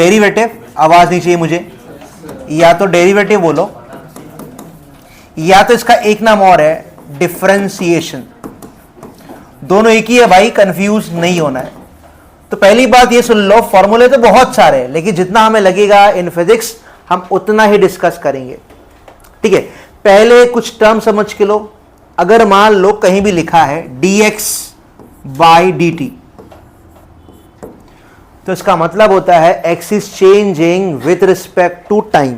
Derivative, आवाज नहीं चाहिए मुझे, या तो डेरिवेटिव बोलो या तो इसका एक नाम और है डिफरेंशिएशन। दोनों एक ही है भाई, कंफ्यूज नहीं होना है। तो पहली बात ये सुन लो, फॉर्मूले तो बहुत सारे हैं लेकिन जितना हमें लगेगा इन फिजिक्स हम उतना ही डिस्कस करेंगे, ठीक है। पहले कुछ टर्म समझ के लो। अगर मान लो कहीं भी लिखा है dx बाई dt, तो इसका मतलब होता है x is changing with respect to time.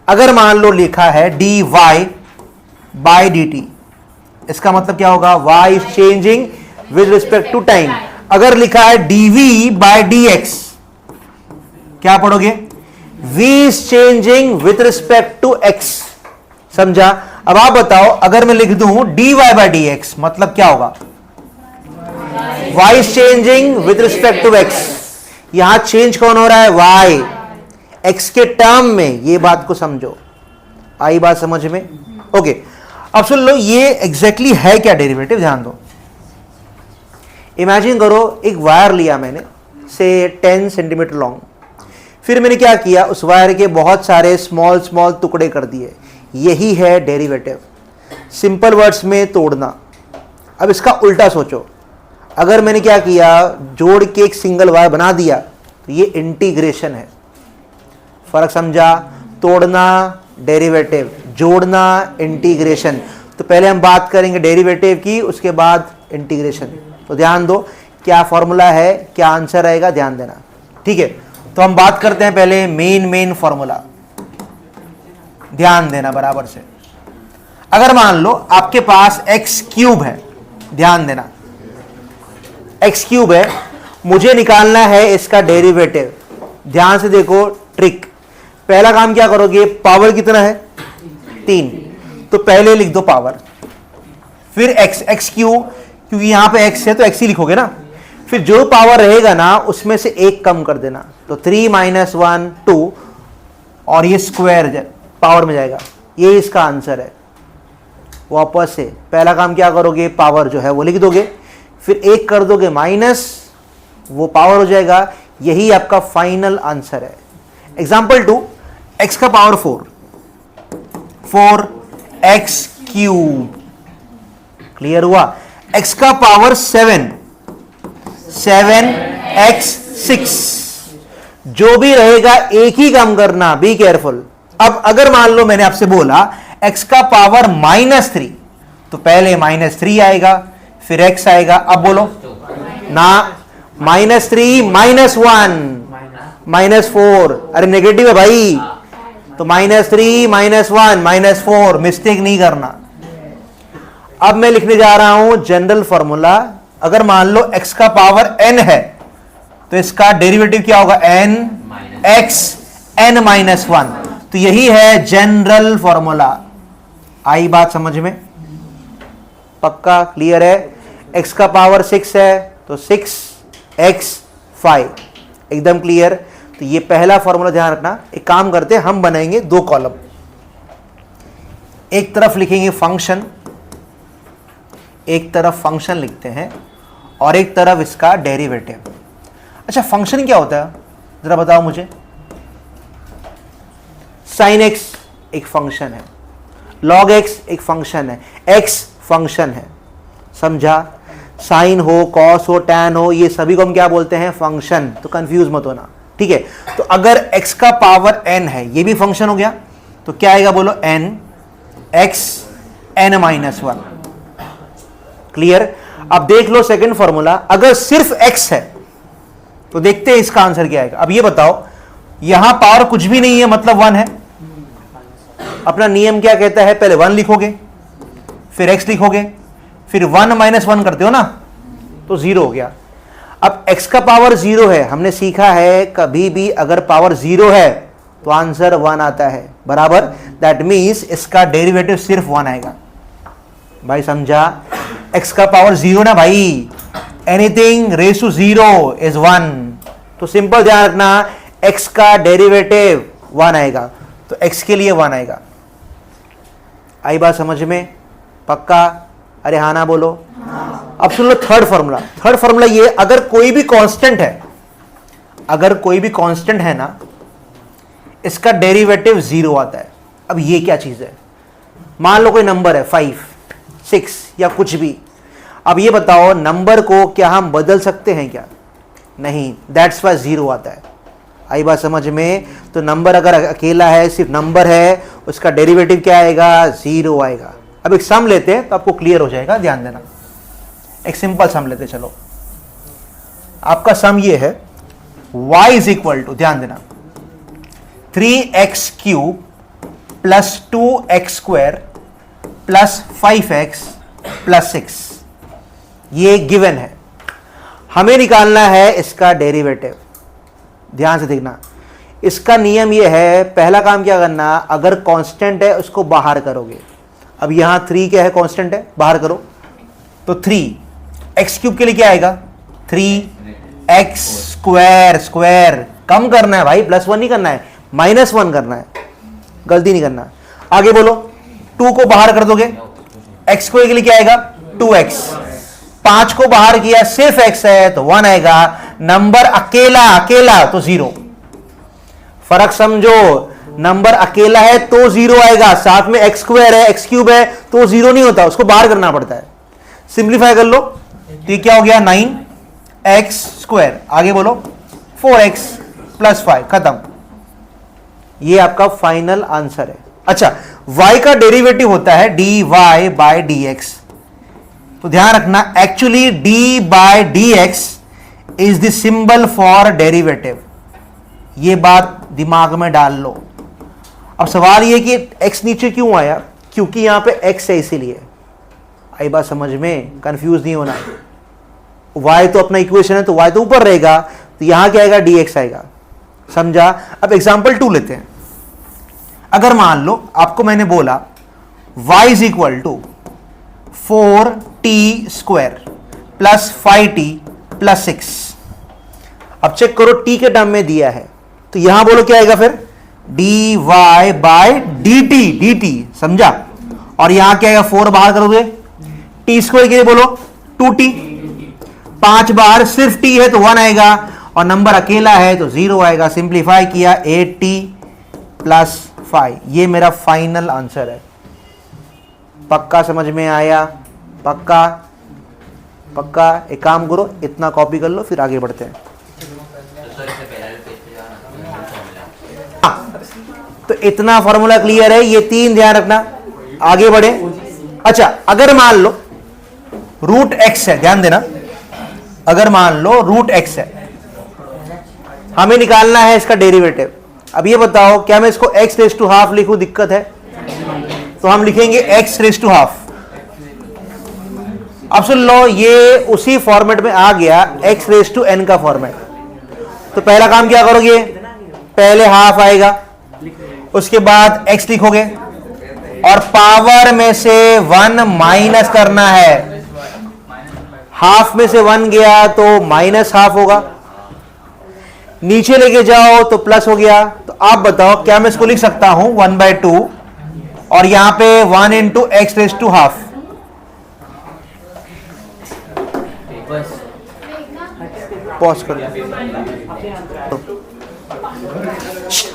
अगर मान लो लिखा है dy बाई dt, इसका मतलब क्या होगा, y is changing with respect to time. अगर लिखा है dv बाई dx, क्या पढ़ोगे, v is changing with respect to x। समझा? अब आप बताओ, अगर मैं लिख दूं dy बाई dx, मतलब क्या होगा, y is changing with respect to x। यहां चेंज कौन हो रहा है, y, x के टर्म में। ये बात को समझो, आई बात समझ में? ओके, अब सुन लो ये एग्जैक्टली है क्या डेरिवेटिव, ध्यान दो। इमेजिन करो एक वायर लिया मैंने से 10 सेंटीमीटर लॉन्ग, फिर मैंने क्या किया, उस वायर के बहुत सारे स्मॉल स्मॉल टुकड़े कर दिए। यही है डेरिवेटिव, सिंपल वर्ड्स में तोड़ना। अब इसका उल्टा सोचो, अगर मैंने क्या किया, जोड़ के एक सिंगल वायर बना दिया, तो ये इंटीग्रेशन है। फर्क समझा? तोड़ना डेरिवेटिव, जोड़ना इंटीग्रेशन। तो पहले हम बात करेंगे डेरिवेटिव की, उसके बाद इंटीग्रेशन। तो ध्यान दो क्या फॉर्मूला है, क्या आंसर आएगा, ध्यान देना, ठीक है। तो हम बात करते हैं पहले मेन फॉर्मूला, ध्यान देना बराबर से। अगर मान लो आपके पास x क्यूब है, ध्यान देना, x क्यूब है, मुझे निकालना है इसका डेरिवेटिव। ध्यान से देखो ट्रिक। पहला काम क्या करोगे, पावर कितना है, 3, तो पहले लिख दो पावर, फिर x क्यूब, क्योंकि यहां पे x है तो x ही लिखोगे ना। फिर जो पावर रहेगा ना उसमें से एक कम कर देना, तो 3 - 1 2, और ये स्क्वायर पावर में जाएगा। ये इसका आंसर है। वापस से पहला काम क्या करोगे, पावर जो है वो लिख दोगे, फिर एक कर दोगे माइनस, वो पावर हो जाएगा। यही आपका फाइनल आंसर है। एग्जाम्पल 2, x का पावर 4 x क्यूब, क्लियर हुआ। x का पावर 7 x 6, जो भी रहेगा एक ही काम करना, बी केयरफुल। अब अगर मान लो मैंने आपसे बोला x का पावर -3, तो पहले -3 आएगा, फिर x आएगा। अब बोलो ना, -3 -1 -4, अरे नेगेटिव है भाई, तो -3 -1 -4, मिस्टेक नहीं करना। अब मैं लिखने जा रहा हूं जनरल फॉर्मूला। अगर मान लो x का पावर n है, तो इसका डेरिवेटिव क्या होगा, n x n -1। तो यही है जनरल फॉर्मूला। आई बात समझ में? पक्का क्लियर है? x का पावर 6 है तो 6x 5, एकदम क्लियर। तो ये पहला फॉर्मूला ध्यान रखना। एक काम करते हैं, हम बनाएंगे 2 कॉलम, एक तरफ लिखेंगे फंक्शन, एक तरफ फंक्शन लिखते हैं और एक तरफ इसका डेरिवेटिव। अच्छा, फंक्शन क्या होता है जरा बताओ मुझे। साइन x एक फंक्शन है, लॉग x एक फंक्शन है, x फंक्शन है, समझा? साइन हो, कॉस हो, टैन हो, ये सभी को हम क्या बोलते हैं, फंक्शन। तो कंफ्यूज मत होना, ठीक है। तो अगर x का पावर n है, ये भी फंक्शन हो गया, तो क्या आएगा बोलो, n x n -1, क्लियर। अब देख लो सेकंड फॉर्मूला, अगर सिर्फ x है तो देखते हैं इसका आंसर क्या आएगा। अब ये बताओ, यहां पावर कुछ भी नहीं है मतलब 1 है। अपना नियम क्या कहता है, पहले 1 लिखोगे, फिर x लिखोगे, फिर 1 - 1 करते हो ना, तो 0 हो गया। अब x का पावर 0 है, हमने सीखा है कभी भी अगर पावर 0 है तो आंसर 1 आता है, बराबर। दैट मीन्स इसका डेरिवेटिव सिर्फ 1 आएगा। भाई समझा? x का पावर 0 ना भाई, एनीथिंग रेज टू 0 इज 1। तो सिंपल ध्यान रखना, x का डेरिवेटिव 1 आएगा, तो x के लिए 1 आएगा। आई बात समझ में? पक्का? अरे हाँ ना बोलो। अब सुन लो थर्ड फॉर्मूला। थर्ड फॉर्मूला ये, अगर कोई भी कांस्टेंट है, अगर कोई भी कांस्टेंट है ना, इसका डेरिवेटिव 0 आता है। अब ये क्या चीज है? मान लो कोई नंबर है 5, 6 या कुछ भी। अब ये बताओ नंबर को क्या हम बदल सकते हैं क्या? नहीं, दैट्स वाई 0 आता है। आई बात समझ में? तो नंबर अगर अकेला है, सिर्फ नंबर है, उसका डेरिवेटिव क्या आएगा? 0 आएगा। अब एक सम लेते हैं तो आपको क्लियर हो जाएगा, ध्यान देना। एक सिंपल सम लेते, चलो। आपका सम ये है, y इज इक्वल टू, ध्यान देना, 3x cube plus 2x square plus 5x plus 6। ये गिवन है, हमें निकालना है इसका डेरिवेटिव। ध्यान से देखना, इसका नियम यह है, पहला काम क्या करना, अगर कांस्टेंट है उसको बाहर करोगे। अब यहां 3 क्या है? कांस्टेंट है, बाहर करो तो 3 एक्स क्यूब के लिए क्या आएगा? 3x square. स्क्वायर कम करना है भाई, +1 नहीं करना है, -1 करना है, गलती नहीं करना। आगे बोलो, 2 को बाहर कर दोगे, एक्स स्क्वायर के लिए क्या आएगा? 2x। 5 को बाहर किया, सिर्फ x है तो 1 आएगा। नंबर अकेला अकेला तो 0। फर्क समझो, नंबर अकेला है तो 0 आएगा, साथ में x स्क्वायर है, x क्यूब है तो 0 नहीं होता, उसको बाहर करना पड़ता है। सिंप्लीफाई कर लो तो ये क्या हो गया? 9x square. आगे बोलो 4x प्लस 5, खत्म। ये आपका फाइनल आंसर है। अच्छा, y का डेरिवेटिव होता है dy बाय dx। तो ध्यान रखना, actually d by dx is the symbol for derivative. ये बात दिमाग में डाल लो। अब सवाल ये कि x नीचे क्यों आया? क्योंकि यहां पे x है, इसीलिए। आई बात समझ में? कंफ्यूज नहीं होना। y तो अपना इक्वेशन है तो y तो ऊपर रहेगा, तो यहां क्या आएगा? dx आएगा। समझा? अब एग्जांपल 2 लेते हैं। अगर मान लो आपको मैंने बोला y is equal to 4t square plus 5t plus 6। अब चेक करो, t के टर्म में दिया है तो यहां बोलो क्या आएगा फिर? dy by dt। समझा? और यहां क्या आएगा? 4 बाहर करोगे, t स्क्वायर के लिए बोलो 2t। 5 बाहर, सिर्फ t है तो 1 आएगा, और नंबर अकेला है तो 0 आएगा। सिंप्लीफाई किया, 8t प्लस 5। ये मेरा फाइनल आंसर है। पक्का समझ में आया? पक्का? पक्का? एक काम करो, इतना कॉपी कर लो, फिर आगे बढ़ते हैं। तो इतना फॉर्मूला क्लियर है, ये 3 ध्यान रखना। आगे बढ़े। अच्छा, अगर मान लो रूट x है, ध्यान देना, अगर मान लो रूट x है, हमें निकालना है इसका डेरिवेटिव। अब ये बताओ, क्या मैं इसको x रेज़ टू हाफ लिखूं? दिक्कत है? तो हम लिखेंगे x रेज़ टू हाफ। अब सुन लो, ये उसी फॉर्मेट में आ गया, x रेज़ टू n का फॉर्मेट। तो पहला काम क्या करोगे? पहले हाफ आएगा, उसके बाद x लिखोगे, और पावर में से 1 माइनस करना है। हाफ में से 1 गया तो माइनस हाफ होगा, नीचे लेके जाओ तो प्लस हो गया। तो आप बताओ, क्या मैं इसको लिख सकता हूं 1/2 और यहां पे 1 into x raise to half? Pause करो।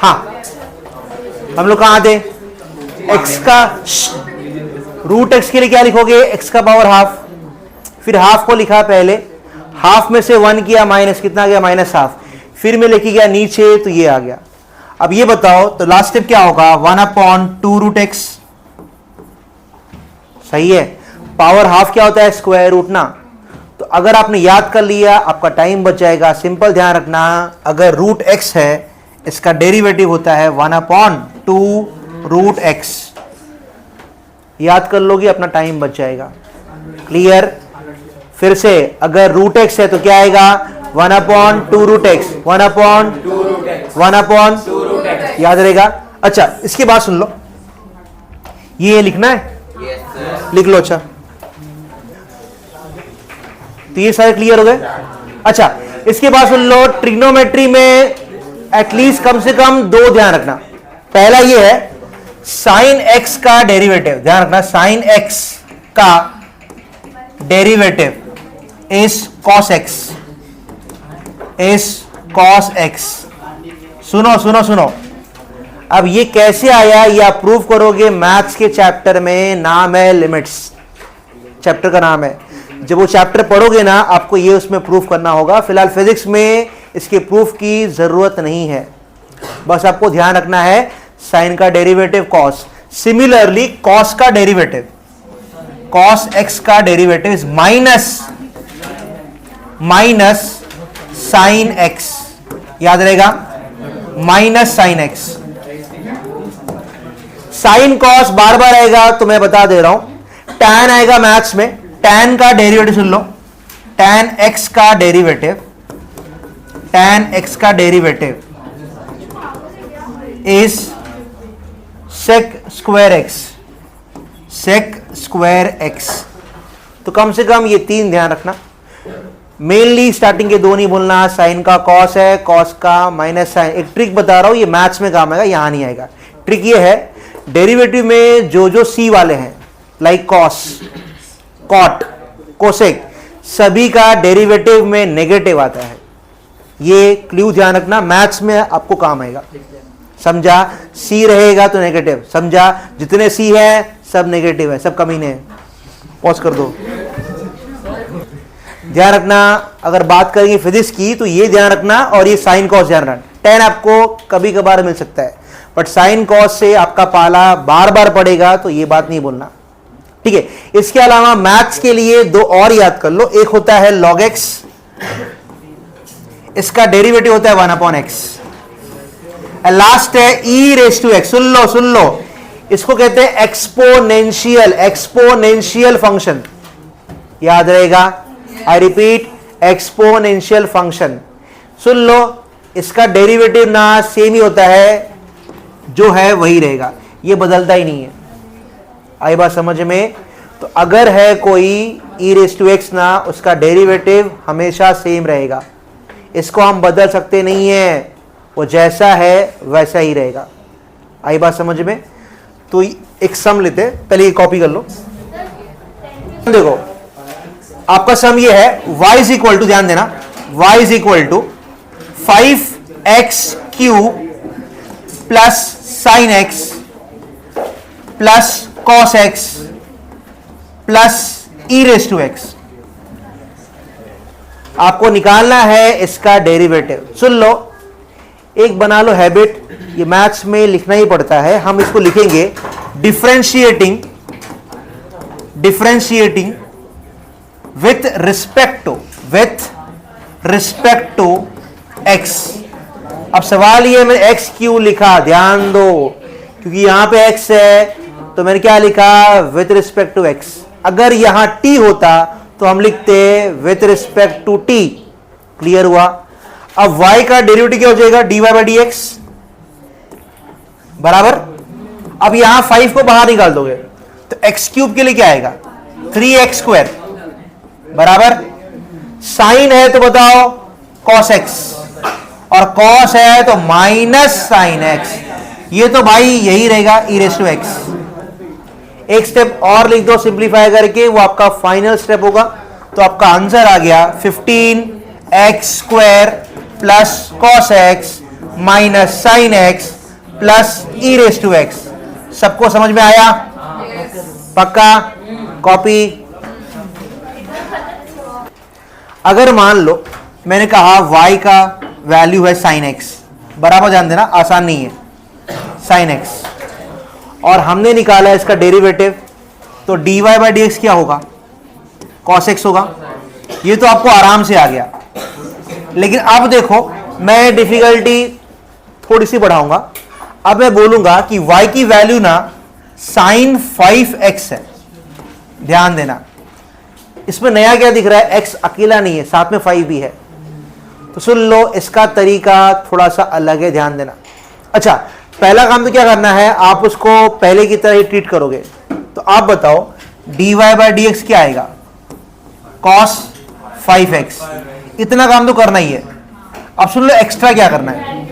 हाँ, हम लोग कहां थे? x का रूट x के लिए क्या लिखोगे? x का पावर हाफ। फिर हाफ को लिखा पहले, हाफ में से 1 किया, माइनस कितना गया? Minus half. फिर मैं लेके गया नीचे तो ये आ गया। अब ये बताओ, तो लास्ट स्टेप क्या होगा? 1/2 रूट x। सही है। पावर हाफ क्या होता है? स्क्वायर रूट ना। तो अगर आपने याद कर लिया, आपका टाइम बच जाएगा। सिंपल ध्यान रखना, अगर रूट x है, इसका डेरिवेटिव होता है 1/2 रूट x। याद कर लोगे, अपना टाइम बच जाएगा। क्लियर? फिर से, अगर रूट x है तो क्या आएगा? 1/2 रूट x। 1/2 याद रहेगा। अच्छा, इसके बाद सुन लो, ये लिखना है? लिख लो। अच्छा, तो ये सारे क्लियर हो गए। अच्छा, इसके बाद सुन लो, ट्रिग्नोमेट्री में एटलीस्ट कम से कम 2 ध्यान रखना। पहला ये है साइन x का डेरिवेटिव। ध्यान रखना, साइन x का derivative is cos x, is cos x. सुनो सुनो सुनो, अब ये कैसे आया ये आप प्रूव करोगे मैथ्स के चैप्टर में, नाम है लिमिट्स, चैप्टर का नाम है। जब वो चैप्टर पढ़ोगे ना आपको ये उसमें प्रूफ करना होगा। फिलहाल फिजिक्स में इसके प्रूफ की जरूरत नहीं है, बस आपको ध्यान रखना है साइन का डेरिवेटिव कॉस। सिमिलरली कॉस का डेरिवेटिव, कॉस एक्स का derivative is minus sine x, याद रहेगा, minus sine x. Sine cos बार बार आएगा तो मैं बता दे रहा हूं, टैन आएगा मैथ्स में, टैन का डेरिवेटिव सुन लो, टैन एक्स का डेरिवेटिव, टैन एक्स का derivative is sec square x, sec square x. तो कम से कम ये तीन ध्यान रखना, मेनली स्टार्टिंग के दो नहीं भूलना, साइन का कॉस है, कॉस का माइनस साइन। एक ट्रिक बता रहा हूं, ये मैथ्स में काम आएगा, यहां नहीं आएगा। ट्रिक ये है, डेरिवेटिव में जो जो सी वाले हैं लाइक कॉस, कॉट, कोसेक, सभी का डेरिवेटिव में नेगेटिव आता है। ये क्लू ध्यान रखना, मैथ्स में आपको काम आएगा, समझा। सी रहेगा तो नेगेटिव, समझा। जितने सी है सब नेगेटिव है, सब कमीने हैं। पॉज कर दो, ध्यान रखना। अगर बात करेंगे फिजिक्स की तो ये ध्यान रखना, और ये साइन कॉस ध्यान रखना। टेन आपको कभी कभार मिल सकता है, बट साइन कॉस से आपका पाला बार बार पड़ेगा, तो ये बात नहीं बोलना, ठीक है। इसके अलावा मैथ्स के लिए दो और याद कर लो, एक होता है log x, इसका डेरिवेटिव होता है 1/x, लास्ट है e रेज टू x। सुन लो, इसको कहते हैं एक्सपोनेंशियल, एक्सपोनेंशियल फंक्शन, याद रहेगा। I repeat, exponential function. सुन लो, इसका डेरिवेटिव ना सेम ही होता है, जो है वही रहेगा, ये बदलता ही नहीं है। आई बात समझ में? तो अगर है कोई e रेज टू x ना, उसका डेरिवेटिव हमेशा सेम रहेगा, इसको हम बदल सकते नहीं है, वो जैसा है वैसा ही रहेगा। आई बात समझ में? तो एक सम लेते हैं, पहले ये कॉपी कर लो। देखो आपका सम ये है, y इज इक्वल टू, ध्यान देना, y is equal to 5x cube plus sine x plus cos x plus e raise to x. आपको निकालना है इसका डेरिवेटिव। सुन लो, एक बना लो हैबिट, ये मैथ्स में लिखना ही पड़ता है, हम इसको लिखेंगे differentiating with respect to x. अब सवाल ये, मैंने x क्यों लिखा, ध्यान दो, क्योंकि यहां पे x है तो मैंने क्या लिखा, विथ रिस्पेक्ट टू x। अगर यहां t होता तो हम लिखते with respect to t। Clear हुआ? अब y का डेरिवेटिव क्या हो जाएगा, dy बाई डी एक्स बराबर। अब यहां 5 को बाहर निकाल दोगे तो x क्यूब के लिए क्या आएगा, 3x स्क्वायर बराबर। साइन है तो बताओ cos x, और cos है तो माइनस साइन एक्स, ये तो भाई यही रहेगा e रेज टू एक्स। एक स्टेप और लिख दो सिंप्लीफाई करके, वो आपका फाइनल स्टेप होगा। तो आपका आंसर आ गया 15x square plus cos x minus sine x plus e raise to x. सबको समझ में आया? पक्का? कॉपी। अगर मान लो मैंने कहा y का वैल्यू है साइन एक्स बराबर, ध्यान देना आसान नहीं है, साइन एक्स, और हमने निकाला इसका डेरिवेटिव, तो dy बाई डी एक्स क्या होगा, cos x होगा। ये तो आपको आराम से आ गया। लेकिन अब देखो, मैं डिफिकल्टी थोड़ी सी बढ़ाऊंगा। अब मैं बोलूंगा कि y की वैल्यू ना साइन 5x है, ध्यान देना। इसमें नया क्या दिख रहा है, x अकेला नहीं है, साथ में 5 भी है। तो सुन लो, इसका तरीका थोड़ा सा अलग है, ध्यान देना। अच्छा, पहला काम तो क्या करना है, आप उसको पहले की तरह ही ट्रीट करोगे। तो आप बताओ dy बाई डी एक्स क्या आएगा, cos 5x। इतना काम तो करना ही है। अब सुन लो, एक्स्ट्रा क्या करना है,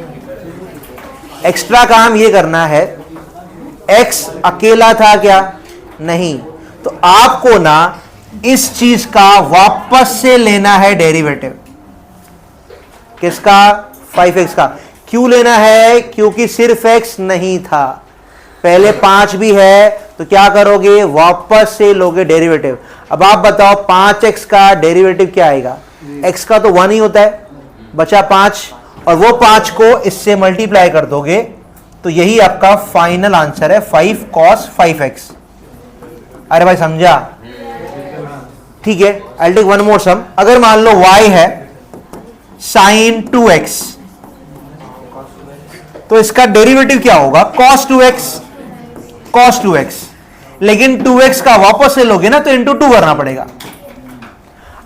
एक्स्ट्रा काम ये करना है, x अकेला था क्या, नहीं, तो आपको ना इस चीज का वापस से लेना है डेरिवेटिव। किसका? 5x का। क्यों लेना है? क्योंकि सिर्फ x नहीं था, पहले 5 भी है, तो क्या करोगे? वापस से लोगे डेरिवेटिव। अब आप बताओ 5x का डेरिवेटिव क्या आएगा? x का तो 1 ही होता है, बचा 5, और वो 5 को इससे मल्टीप्लाई कर दोगे, तो यही आपका फाइनल आंसर है 5 cos 5x। अरे भाई समझा? ठीक है, आई टेक वन मोर सम। अगर मान लो y है sin 2x, तो इसका डेरिवेटिव क्या होगा? cos 2x, cos 2x। लेकिन 2x का वापस से लोगे ना तो इंटू 2 करना पड़ेगा।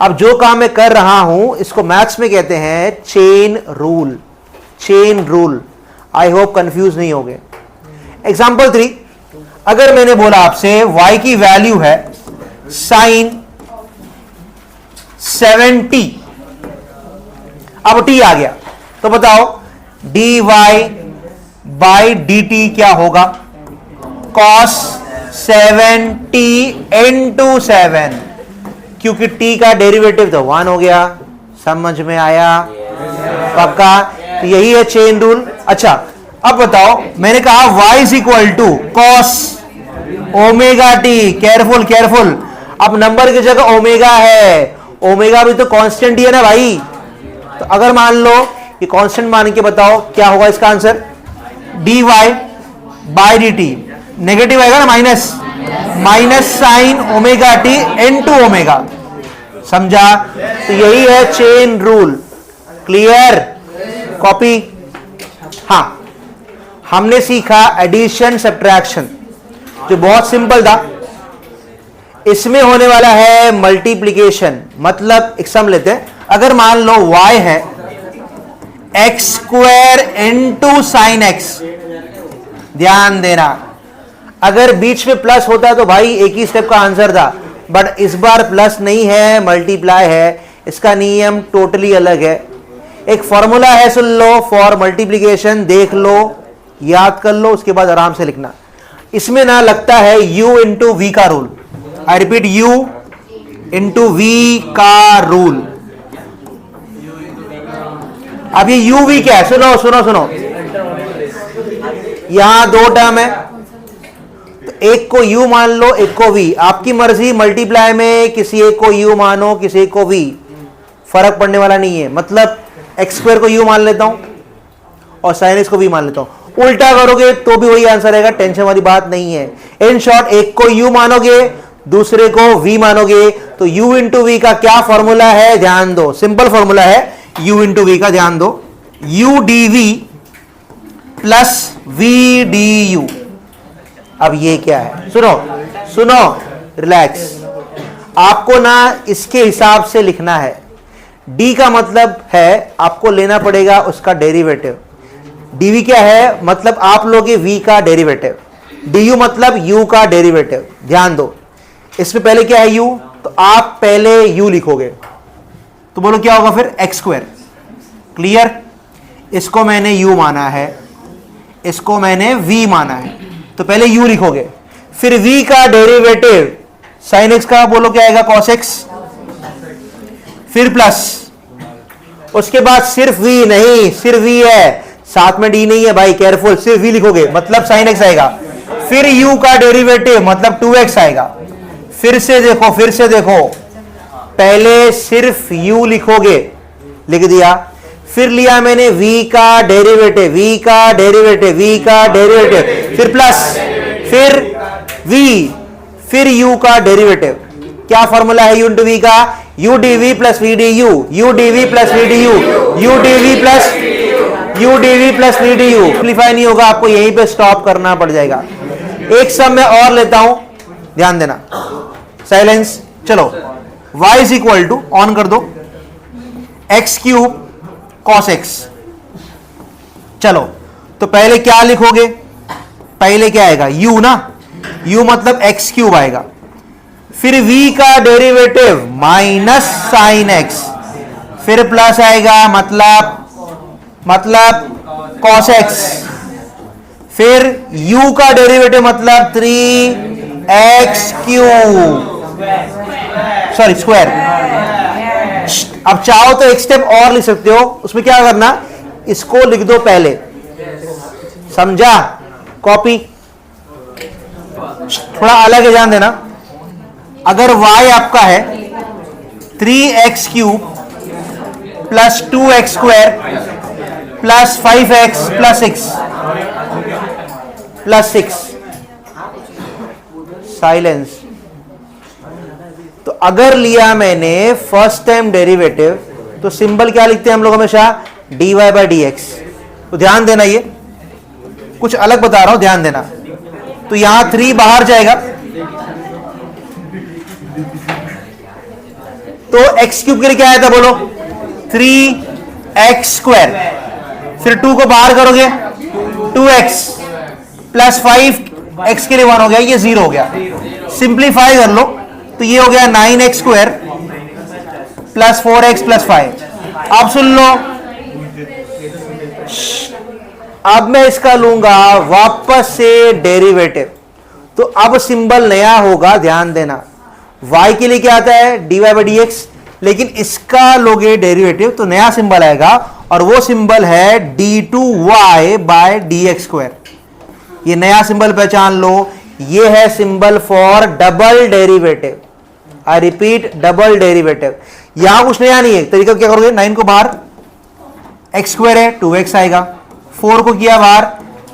अब जो काम मैं कर रहा हूं इसको मैथ्स में कहते हैं chain rule. Chain rule, I hope confuse नहीं होगे। एग्जांपल 3, अगर मैंने बोला आपसे y की वैल्यू है sin 7t, अब t आ गया, तो बताओ dy बाई dt क्या होगा? cos 7t into 7, क्योंकि t का डेरिवेटिव तो 1 हो गया। समझ में आया? पक्का? तो यही है चेन रूल। अच्छा, अब बताओ, मैंने कहा y is equal to cos omega t, careful careful, अब नंबर की जगह ओमेगा है, ओमेगा भी तो कांस्टेंट ही है ना भाई। तो अगर मान लो कि कांस्टेंट मान के बताओ क्या होगा इसका answer? dy by D T, negative आएगा ना, minus, minus sine omega T into omega. समझा? तो यही है चेन रूल। क्लियर? कॉपी? हाँ, हमने सीखा एडिशन सब्ट्रैक्शन, जो बहुत सिंपल था। इसमें होने वाला है मल्टीप्लिकेशन। मतलब एक सम लेते हैं, अगर मान लो y है x square into sine x, ध्यान देना, अगर बीच में प्लस होता तो भाई एक ही स्टेप का आंसर था, बट इस बार प्लस नहीं है, मल्टीप्लाई है। इसका नियम टोटली अलग है। एक फॉर्मूला है, सुन लो, फॉर मल्टीप्लिकेशन, देख लो, याद कर लो, उसके बाद आराम से लिखना। इसमें ना लगता है u इंटू वी का rule. I repeat, u into v का रूल। अब ये u v क्या है? सुनो सुनो सुनो, यहां 2 टर्म है, तो एक को u मान लो, एक को v, आपकी मर्जी। मल्टीप्लाई में किसी एक को u मानो, किसी एक को v, फर्क पड़ने वाला नहीं है। मतलब एक्स स्क्वायर को u मान लेता हूं और साइन एक्स को v मान लेता हूं, उल्टा करोगे तो भी वही आंसर आएगा, टेंशन वाली बात नहीं है। इन शॉर्ट, एक को u मानोगे, दूसरे को v मानोगे, तो u इंटू वी का क्या फॉर्मूला है? ध्यान दो, सिंपल फॉर्मूला है u इंटू वी का, ध्यान दो, u dv plus v du। अब ये क्या है? सुनो सुनो, रिलैक्स, आपको ना इसके हिसाब से लिखना है। d का मतलब है आपको लेना पड़ेगा उसका डेरिवेटिव। dv क्या है? मतलब आप लोगे v का डेरिवेटिव। du मतलब u का डेरिवेटिव। ध्यान दो, इसमें पहले क्या है? u, तो आप पहले u लिखोगे, तो बोलो क्या होगा फिर? X square. क्लियर? इसको मैंने u माना है, इसको मैंने v माना है, तो पहले u लिखोगे, फिर v का डेरिवेटिव साइन x का, बोलो क्या आएगा? cos x, फिर प्लस, उसके बाद सिर्फ v नहीं, सिर्फ v है, साथ में d नहीं है भाई, केयरफुल, सिर्फ v लिखोगे मतलब sin x आएगा, फिर u का डेरिवेटिव मतलब 2x आएगा। फिर से देखो, फिर से देखो, पहले सिर्फ u लिखोगे, लिख दिया, फिर लिया मैंने v का डेरिवेटिव, v का डेरिवेटिव, v का डेरिवेटिव, फिर प्लस, फिर v, फिर u का डेरिवेटिव। क्या फॉर्मूला है u इंटू v का? u dv plus v du, u dv plus v du, u dv plus v du। Simplify नहीं होगा, आपको यहीं पे स्टॉप करना पड़ जाएगा। एक सम मैं और लेता हूं, ध्यान देना, साइलेंस। चलो, y is equal to, on कर दो, एक्स क्यूब cos x। चलो, तो पहले क्या लिखोगे? पहले क्या आएगा? u ना, u मतलब x क्यूब आएगा, फिर v का डेरिवेटिव माइनस साइन x, फिर प्लस आएगा मतलब cos x, फिर u का डेरिवेटिव मतलब 3x क्यूब, सॉरी स्क्वायर। अब चाहो तो एक स्टेप और लिख सकते हो, उसमें क्या करना, इसको लिख दो पहले, समझा, कॉपी। थोड़ा अलग है, ध्यान देना। अगर y आपका है 3x³ plus 2x² plus 5x plus 6 plus 6, silence. तो अगर लिया मैंने फर्स्ट टाइम डेरिवेटिव, तो सिंबल क्या लिखते हैं हम लोग हमेशा, dy/dx। तो ध्यान देना, ये कुछ अलग बता रहा हूं, ध्यान देना। तो यहां 3 बाहर जाएगा, तो x³ के लिए क्या आया था बोलो, 3x²। फिर 2 को बाहर करोगे 2x प्लस 5x के लिए 1 हो गया, ये 0 हो गया। सिंप्लीफाई कर लो तो ये हो गया 9x² प्लस 4x प्लस 5। अब सुन लो, अब मैं इसका लूंगा वापस से डेरिवेटिव, तो अब सिंबल नया होगा, ध्यान देना। y के लिए क्या आता है, dy/dx, लेकिन इसका लोगे डेरिवेटिव तो नया सिंबल आएगा, और वो सिंबल है d2y/dx²। ये नया सिंबल पहचान लो, ये है symbol for double derivative. I repeat, double derivative. यहां कुछ नया नहीं है, तरीका क्या करोगे, 9 को बाहर, x² है 2x आएगा, 4 को किया बाहर,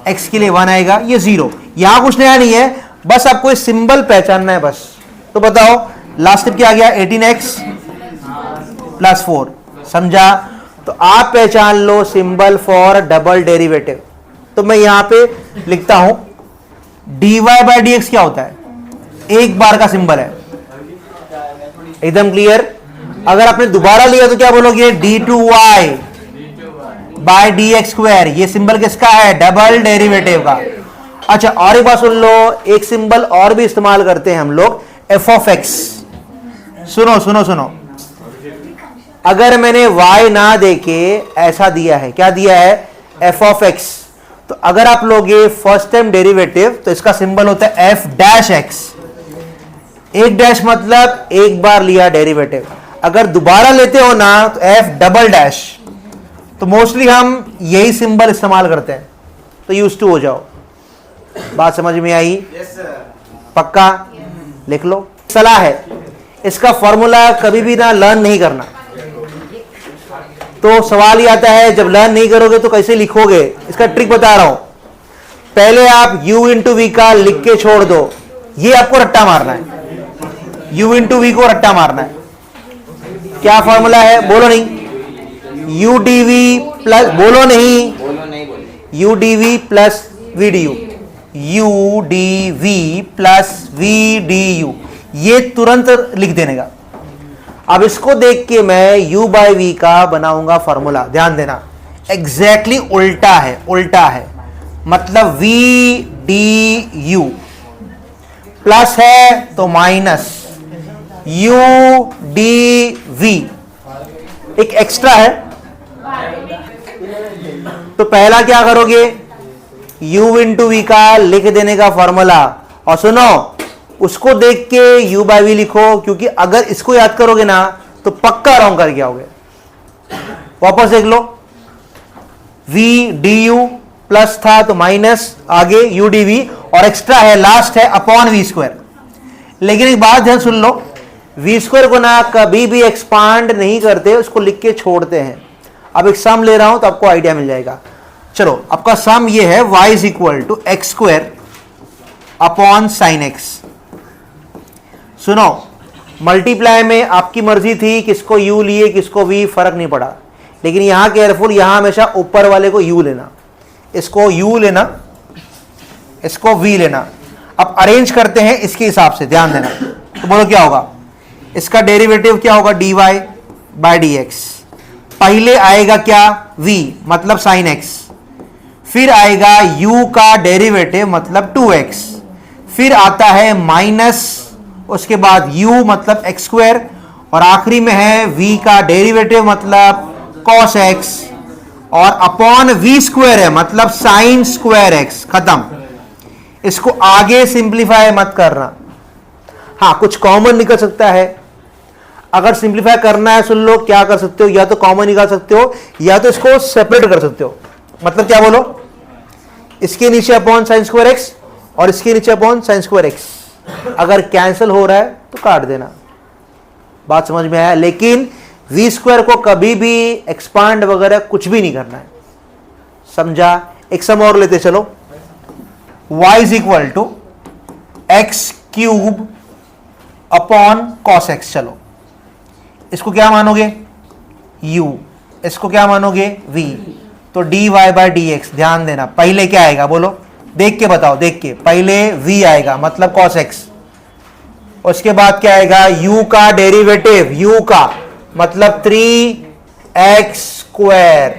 x के लिए 1 आएगा, ये 0। यहां कुछ नया नहीं है, बस आपको इस सिंबल पहचानना है बस। तो बताओ लास्ट स्टेप क्या आ गया, 18x प्लस 4, समझा। तो आप पहचान लो सिंबल फॉर डबल डेरिवेटिव। तो मैं यहां पे लिखता हूं dy/dx क्या होता है, एक बार का सिंबल है, एकदम क्लियर। अगर आपने दोबारा लिया तो क्या बोलोगे, d2y/dx²। ये सिंबल किसका है, डबल डेरिवेटिव का। अच्छा, और एक बात सुन लो, एक सिंबल और भी इस्तेमाल करते हैं हम लोग, f(x). सुनो सुनो सुनो, अगर मैंने y ना देके ऐसा दिया है, क्या दिया है, f(x), तो अगर आप लोगे फर्स्ट टाइम डेरिवेटिव तो इसका सिंबल होता है f'(x). एक डैश मतलब एक बार लिया डेरिवेटिव, अगर दोबारा लेते हो ना तो f''। तो मोस्टली हम यही सिंबल इस्तेमाल करते हैं, तो यूज टू हो जाओ। बात समझ में आई? पक्का? लिख लो। सलाह है, इसका फॉर्मूला कभी भी ना लर्न नहीं करना। तो सवाल ये आता है, जब लर्न नहीं करोगे तो कैसे लिखोगे, इसका ट्रिक बता रहा हूं। पहले आप u इंटू वी का लिख के छोड़ दो, ये आपको रट्टा मारना है, u इंटू वी को रट्टा मारना है। क्या फॉर्मूला है, बोलो नहीं, u dv प्लस, बोलो नहीं, u dv plus v du, u dv plus v du, ये तुरंत लिख देने का। अब इसको देख के मैं u/v का बनाऊंगा फॉर्मूला, ध्यान देना, एग्जैक्टली उल्टा है, उल्टा है, मतलब v du प्लस है तो माइनस u dv, एक एक्स्ट्रा है। तो पहला क्या करोगे, u इंटू वी का लिख देने का फॉर्मूला, और सुनो उसको देख के u/v लिखो, क्योंकि अगर इसको याद करोगे ना तो पक्का रॉन्ग करके आओगे। वापस देख लो, v du प्लस था तो माइनस, आगे u dv, और एक्स्ट्रा है लास्ट है अपॉन v²। लेकिन एक बात ध्यान सुन लो, v² को ना कभी भी एक्सपांड नहीं करते, उसको लिख के छोड़ते हैं। अब एक सम ले रहा हूं तो आपको आइडिया मिल जाएगा। चलो, आपका सम ये है, y is equal to x² upon sine x। सुनो, मल्टीप्लाई में आपकी मर्जी थी, किसको u लिए किसको v, फर्क नहीं पड़ा। लेकिन यहां केयरफुल, यहां हमेशा ऊपर वाले को u लेना, इसको u लेना, इसको v लेना। अब अरेंज करते हैं इसके हिसाब से, ध्यान देना। तो बोलो क्या होगा, इसका डेरिवेटिव क्या होगा, dy/dx। पहले आएगा क्या, v मतलब साइन x, फिर आएगा u का डेरिवेटिव मतलब 2x, फिर आता है माइनस, उसके बाद u मतलब x², और आखिरी में है v का डेरिवेटिव मतलब cos x, और अपॉन v² है मतलब साइन स्क्वायर x। खत्म। इसको आगे सिंप्लीफाई मत करना। हाँ, कुछ कॉमन निकल सकता है। अगर सिंप्लीफाई करना है सुन लो, क्या कर सकते हो, या तो कॉमन निकाल सकते हो या तो इसको सेपरेट कर सकते हो। मतलब क्या बोलो, इसके नीचे अपॉन साइन स्क्वायर एक्स और इसके नीचे अपॉन साइन स्क्वायर एक्स, अगर कैंसिल हो रहा है तो काट देना। बात समझ में आया? लेकिन वी स्क्वायर को कभी भी एक्सपांड वगैरह कुछ भी नहीं करना है, समझा? एक सम और लेते चलो, y is equal to x cube upon cos x. चलो इसको क्या मानोगे u, इसको क्या मानोगे v, तो dy बाई डी एक्स। ध्यान देना, पहले क्या आएगा बोलो, देख के बताओ, देख के, पहले v आएगा मतलब cos x, उसके बाद क्या आएगा u का डेरिवेटिव, u का मतलब 3x स्क्वायर,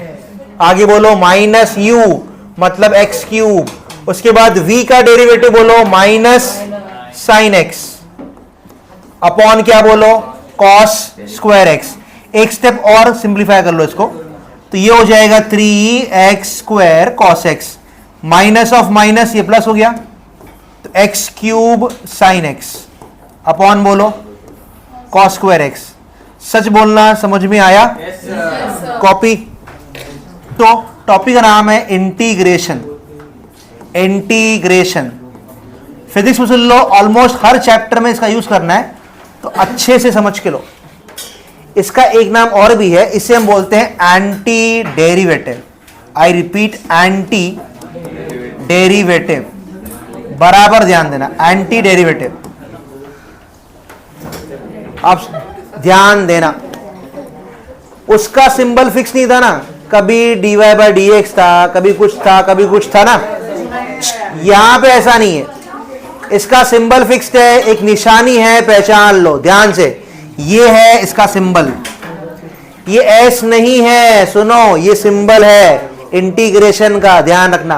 आगे बोलो माइनस u मतलब x क्यूब, उसके बाद v का डेरिवेटिव बोलो माइनस साइन x अपॉन क्या बोलो cos स्क्वायर x। एक स्टेप और सिंप्लीफाई कर लो इसको, तो ये हो जाएगा 3x square cos x, minus of minus ये प्लस हो गया, तो x cube sign x upon बोलो cos स्क्वायर x। सच बोलना, समझ में आया? कॉपी। तो टॉपिक का नाम है इंटीग्रेशन। इंटीग्रेशन फिजिक्स में सुन लो, ऑलमोस्ट हर चैप्टर में इसका यूज करना है, तो अच्छे से समझ के लो। इसका एक नाम और भी है, इसे हम बोलते हैं anti derivative. I repeat, anti derivative, बराबर ध्यान देना, एंटी डेरिवेटिव। आप ध्यान देना, उसका सिंबल फिक्स नहीं था ना, कभी dy बाई डी एक्स था, कभी कुछ था, कभी कुछ था ना। यहां पे ऐसा नहीं है, इसका सिंबल फिक्स्ड है, एक निशानी है, पहचान लो ध्यान से, ये है इसका सिंबल, ये एस नहीं है, सुनो, ये सिंबल है इंटीग्रेशन का, ध्यान रखना,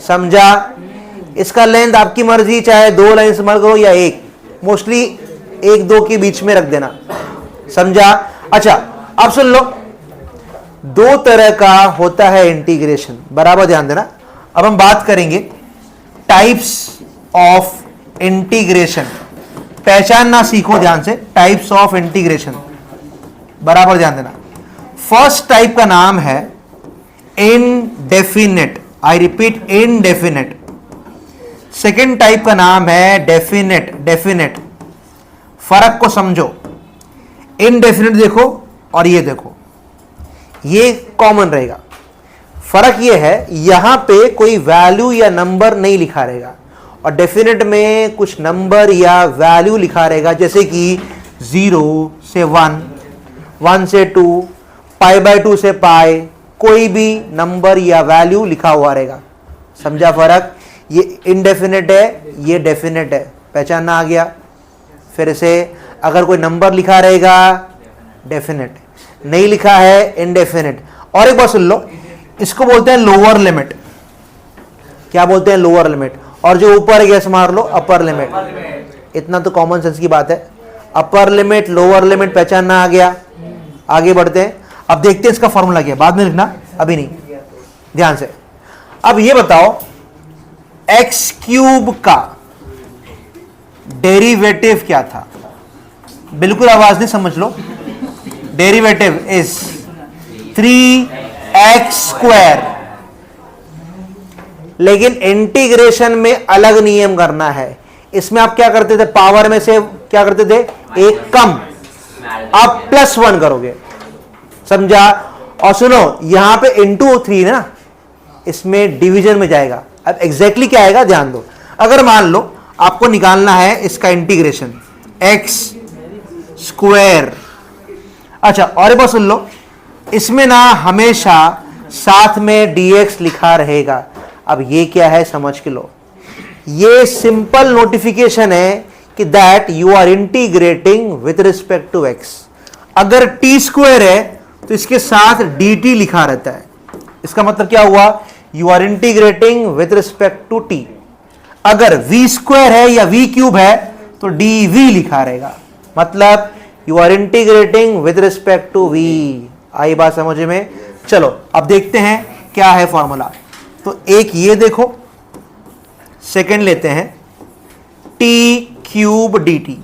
समझा? इसका लेंथ आपकी मर्जी, चाहे 2 लाइन से मर्ज करो या एक, मोस्टली 1-2 के बीच में रख देना, समझा? अच्छा अब सुन लो, 2 तरह का होता है इंटीग्रेशन, बराबर ध्यान देना। अब हम बात करेंगे टाइप्स ऑफ इंटीग्रेशन, पहचानना सीखो ध्यान से, टाइप्स ऑफ इंटीग्रेशन, बराबर ध्यान देना। फर्स्ट टाइप का नाम है indefinite, I repeat indefinite. Second type का नाम है डेफिनेट। डेफिनेट, फर्क को समझो, इनडेफिनेट देखो और ये देखो, ये कॉमन रहेगा। फर्क ये है, यहां पे कोई वैल्यू या नंबर नहीं लिखा रहेगा, और डेफिनेट में कुछ नंबर या वैल्यू लिखा रहेगा, जैसे कि 0 से 1, 1 से 2, पाई बाय 2 से पाई, कोई भी नंबर या वैल्यू लिखा हुआ रहेगा, समझा फर्क? ये इनडेफिनेट है, ये डेफिनेट है, पहचानना आ गया? फिर से, अगर कोई नंबर लिखा रहेगा डेफिनेट, नहीं लिखा है इनडेफिनेट। और एक बात सुन लो, इसको बोलते हैं लोअर लिमिट। क्या बोलते हैं? Lower limit. और जो ऊपर गैस मार लो अपर लिमिट। इतना तो कॉमन सेंस की बात है। अपर लिमिट, लोअर लिमिट पहचानना आ गया। आगे बढ़ते हैं, अब देखते हैं इसका फॉर्मूला क्या है, बाद में लिखना, अभी नहीं, ध्यान से। अब ये बताओ, एक्स क्यूब का डेरिवेटिव क्या था? बिल्कुल आवाज नहीं, समझ लो। डेरिवेटिव इज 3x स्क्वायर, लेकिन इंटीग्रेशन में अलग नियम करना है। इसमें आप क्या करते थे, पावर में से क्या करते थे, एक कम, आप +1 करोगे, समझा? और सुनो, यहां पे इंटू 3 ना, इसमें डिवीजन में जाएगा। अब एग्जैक्टली क्या आएगा ध्यान दो। अगर मान लो आपको निकालना है इसका इंटीग्रेशन, x स्क्वायर। अच्छा, और एक बात सुन लो, इसमें ना हमेशा साथ में dx लिखा रहेगा। अब ये क्या है समझ के लो, ये सिंपल नोटिफिकेशन है कि that you are integrating with respect to x। अगर t स्क्वायर है तो इसके साथ dt लिखा रहता है, इसका मतलब क्या हुआ, you are integrating with respect to t। अगर v स्क्वायर है या v क्यूब है तो dv लिखा रहेगा, मतलब you are integrating with respect to v। आई बात समझ में? चलो अब देखते हैं क्या है फॉर्मूला। तो एक ये देखो, सेकंड लेते हैं t क्यूब dt।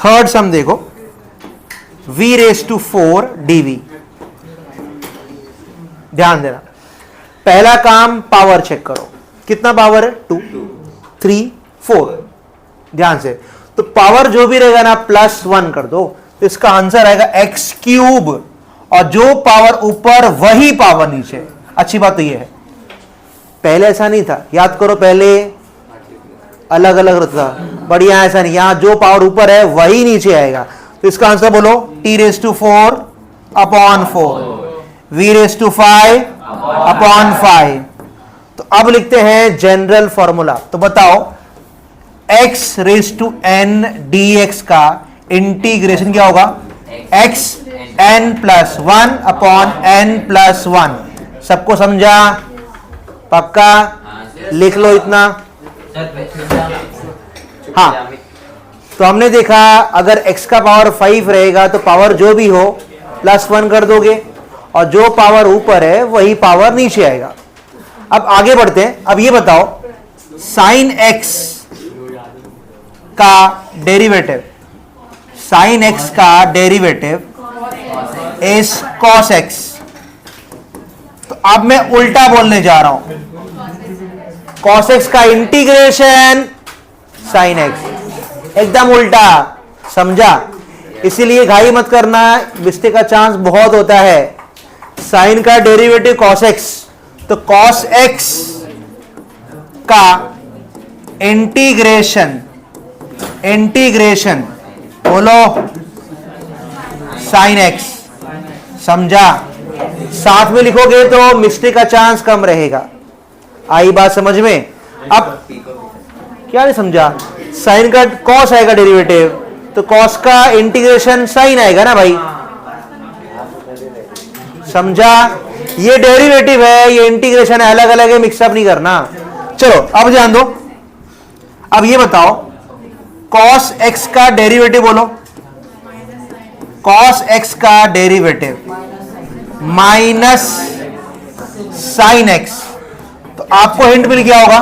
थर्ड सम देखो, v रेस टू 4 dv। ध्यान देना, पहला काम पावर चेक करो, कितना पावर है? 2, 3, 4। ध्यान से, तो पावर जो भी रहेगा ना +1 कर दो, तो इसका आंसर आएगा x क्यूब, और जो पावर ऊपर वही पावर नीचे। अच्छी बात तो ये है, पहले ऐसा नहीं था, याद करो, पहले अलग अलग रहता था, बढ़िया ऐसा नहीं, यहां जो पावर ऊपर है वही नीचे आएगा। तो इसका आंसर बोलो, t raise to 4 upon 4, v raise to 5 upon 5। तो अब लिखते हैं जनरल फॉर्मूला। तो बताओ, x raise to n dx का इंटीग्रेशन क्या होगा? x n plus 1 upon n plus 1। सबको समझा? पक्का? लिख लो इतना। हाँ, तो हमने देखा अगर x का पावर 5 रहेगा तो पावर जो भी हो +1 कर दोगे, और जो पावर ऊपर है वही पावर नीचे आएगा। अब आगे बढ़ते हैं। अब ये बताओ, साइन x का डेरिवेटिव, साइन x का डेरिवेटिव इज cos x। तो अब मैं उल्टा बोलने जा रहा हूं, cos x का इंटीग्रेशन साइन x, एकदम उल्टा। समझा? इसीलिए घाई मत करना, मिस्टेक का चांस बहुत होता है। साइन का डेरिवेटिव cos x, तो cos x का इंटीग्रेशन, इंटीग्रेशन बोलो साइन x। समझा? साथ में लिखोगे तो मिस्टेक का चांस कम रहेगा। आई बात समझ में? अब क्या नहीं समझा? साइन का कॉस आएगा डेरिवेटिव, तो कॉस का इंटीग्रेशन साइन आएगा ना भाई। समझा? ये डेरिवेटिव है, ये इंटीग्रेशन है, अलग अलग है, मिक्सअप नहीं करना। चलो अब ध्यान दो। अब ये बताओ, cos x का डेरिवेटिव बोलो, cos x का डेरिवेटिव माइनस साइन x। तो आपको हिंट मिल गया होगा,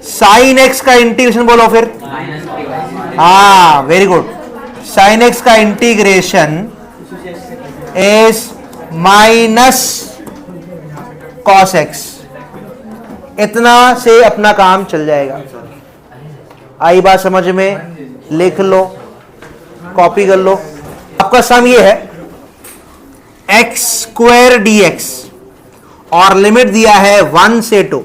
साइन x का इंटीग्रेशन बोलो फिर। हाँ, वेरी गुड। साइन x का integration is minus cos x। इतना से अपना काम चल जाएगा। आई बात समझ में? लिख लो, कॉपी कर लो। आपका सम ये है x स्क्वायर dx, और लिमिट दिया है 1 से 2।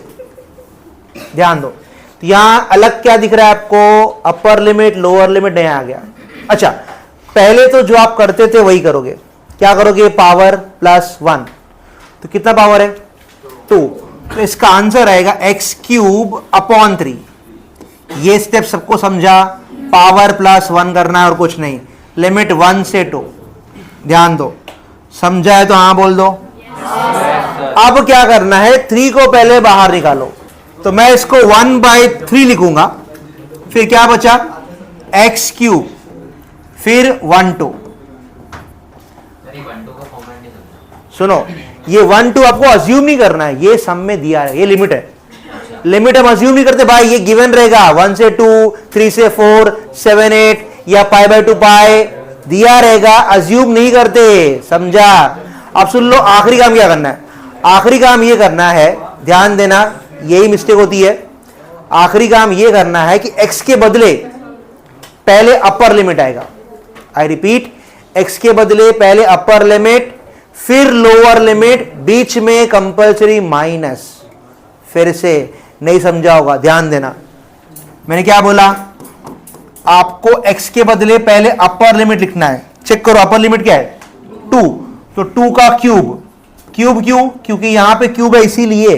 ध्यान दो, तो यहां अलग क्या दिख रहा है आपको? अपर लिमिट, लोअर लिमिट नया आ गया। अच्छा, पहले तो जो आप करते थे वही करोगे। क्या करोगे? पावर +1, तो कितना पावर है? 2। तो इसका आंसर आएगा x क्यूब अपॉन 3। ये स्टेप सबको समझा? पावर +1 करना है और कुछ नहीं, लिमिट 1 से 2। ध्यान दो, समझा है तो हाँ बोल दो। अब क्या करना है? 3 को पहले बाहर निकालो, तो मैं इसको 1/3 लिखूंगा। फिर क्या बचा? x क्यूब, फिर 1 2। सुनो, ये 1 2 आपको अज्यूम नहीं करना है, ये सम में दिया है, ये लिमिट है। लिमिट हम अज्यूम नहीं करते भाई, ये गिवन रहेगा 1 से 2, 3 से 4, 7 8 या π/2 पाई दिया रहेगा, अज्यूम नहीं करते। समझा? अब सुन लो, आखिरी काम क्या करना है? आखिरी काम ये करना है, ध्यान देना, यही मिस्टेक होती है। आखिरी काम ये करना है कि x के बदले पहले अपर लिमिट आएगा। आई रिपीट, x के बदले पहले अपर लिमिट, फिर लोअर लिमिट, बीच में कंपल्सरी माइनस। फिर से नहीं समझा होगा, ध्यान देना। मैंने क्या बोला? आपको x के बदले पहले अपर लिमिट लिखना है। चेक करो, अपर लिमिट क्या है? 2। तो 2 का क्यूब, क्यूब क्यों? क्योंकि यहां पे क्यूब है इसीलिए।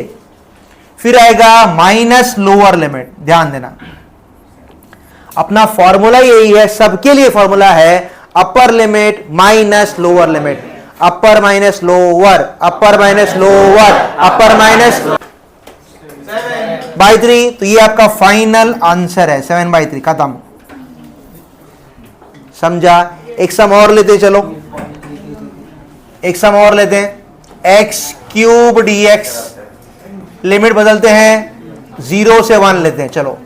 फिर आएगा माइनस लोअर लिमिट। ध्यान देना, अपना फॉर्मूला यही है, सबके लिए फॉर्मूला है upper limit minus lower limit, अपर माइनस लोअर, अपर माइनस लोअर, अपर माइनस 7/3। तो ये आपका फाइनल आंसर है, 7/3। खत्म। समझा? एक सम और लेते, चलो एक सम और लेते हैं। x क्यूब dx, लिमिट बदलते हैं, 0 से 1 लेते हैं। चलो,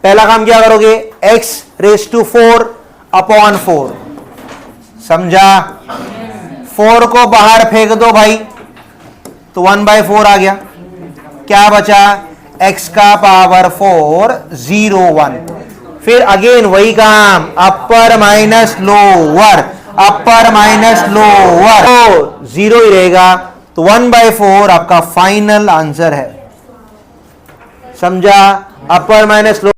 पहला काम क्या करोगे, x⁴ अपॉन 4, समझा। 4 को बाहर फेंक दो भाई, तो 1/4 आ गया। क्या बचा, x का पावर 4 0 1। फिर अगेन वही काम, अपर माइनस लोअर, अपर माइनस लोअर, तो 0 ही रहेगा। तो 1/4 आपका फाइनल आंसर है, समझा। अपर माइनस लोअर